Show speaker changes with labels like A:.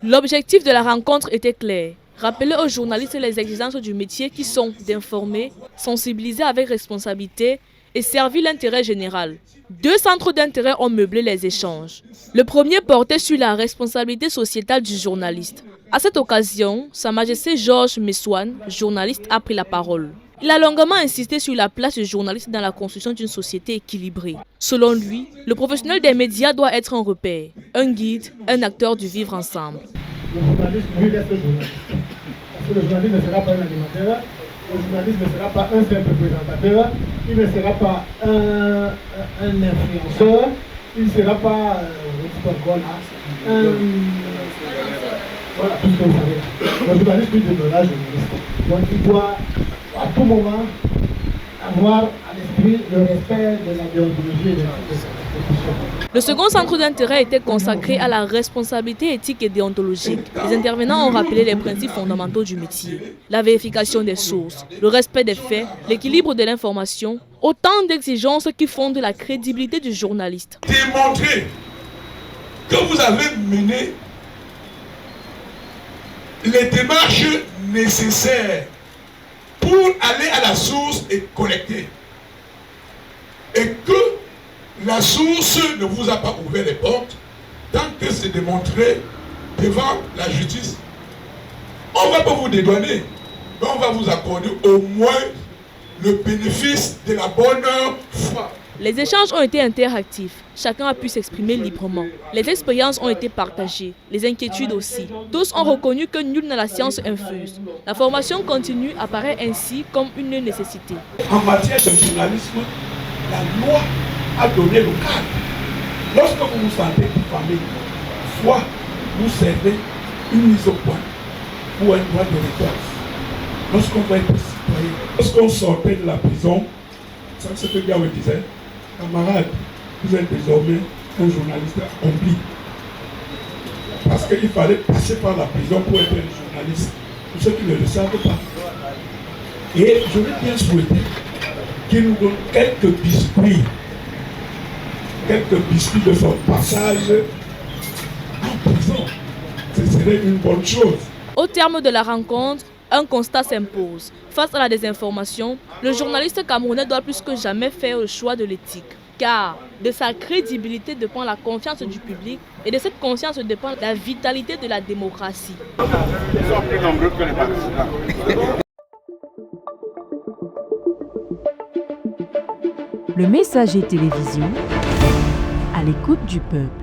A: L'objectif de la rencontre était clair. Rappeler aux journalistes les exigences du métier qui sont d'informer, sensibiliser avec responsabilité et servir l'intérêt général. Deux centres d'intérêt ont meublé les échanges. Le premier portait sur la responsabilité sociétale du journaliste. À cette occasion, Sa Majesté Georges Messouane, journaliste, a pris la parole. Il a longuement insisté sur la place du journaliste dans la construction d'une société équilibrée. Selon lui, le professionnel des médias doit être un repère, un guide, un acteur du vivre ensemble.
B: Le journaliste, lui, reste journaliste. Parce que le journaliste ne sera pas un animateur, le journaliste ne sera pas un simple présentateur, il ne sera pas un influenceur, il ne sera pas, voilà, tout ce que vous savez. Le journaliste, lui, demeurera journaliste. Donc il doit, à tout moment, avoir à l'esprit le respect de la déontologie et de la profession.
A: Le second centre d'intérêt était consacré à la responsabilité éthique et déontologique. Les intervenants ont rappelé les principes fondamentaux du métier. La vérification des sources, le respect des faits, l'équilibre de l'information, autant d'exigences qui fondent la crédibilité du journaliste.
C: Démontrer que vous avez mené les démarches nécessaires pour aller à la source et collecter. Et que la source ne vous a pas ouvert les portes tant que c'est démontré devant la justice. On ne va pas vous dédouaner, mais on va vous accorder au moins le bénéfice de la bonne foi.
A: Les échanges ont été interactifs. Chacun a pu s'exprimer librement. Les expériences ont été partagées, les inquiétudes aussi. Tous ont reconnu que nul n'a la science infuse. La formation continue apparaît ainsi comme une nécessité.
C: En matière de journalisme, la loi a donné le cadre. Lorsque vous vous sentez diffamé, soit vous servez une mise au point ou un droit de réponse. Lorsqu'on va être citoyen, lorsqu'on sortait de la prison, ça c'est ce que Dieu disait, camarade, vous êtes désormais un journaliste accompli. Parce qu'il fallait passer par la prison pour être un journaliste. Pour ceux qui ne le savent pas. Et je vais bien souhaiter qu'il nous donne quelques biscuits de son passage en prison. Ce serait une bonne chose.
A: Au terme de la rencontre, un constat s'impose. Face à la désinformation, le journaliste camerounais doit plus que jamais faire le choix de l'éthique. Car de sa crédibilité dépend la confiance du public et de cette confiance dépend la vitalité de la démocratie.
D: Le Messager Télévision, à l'écoute du peuple.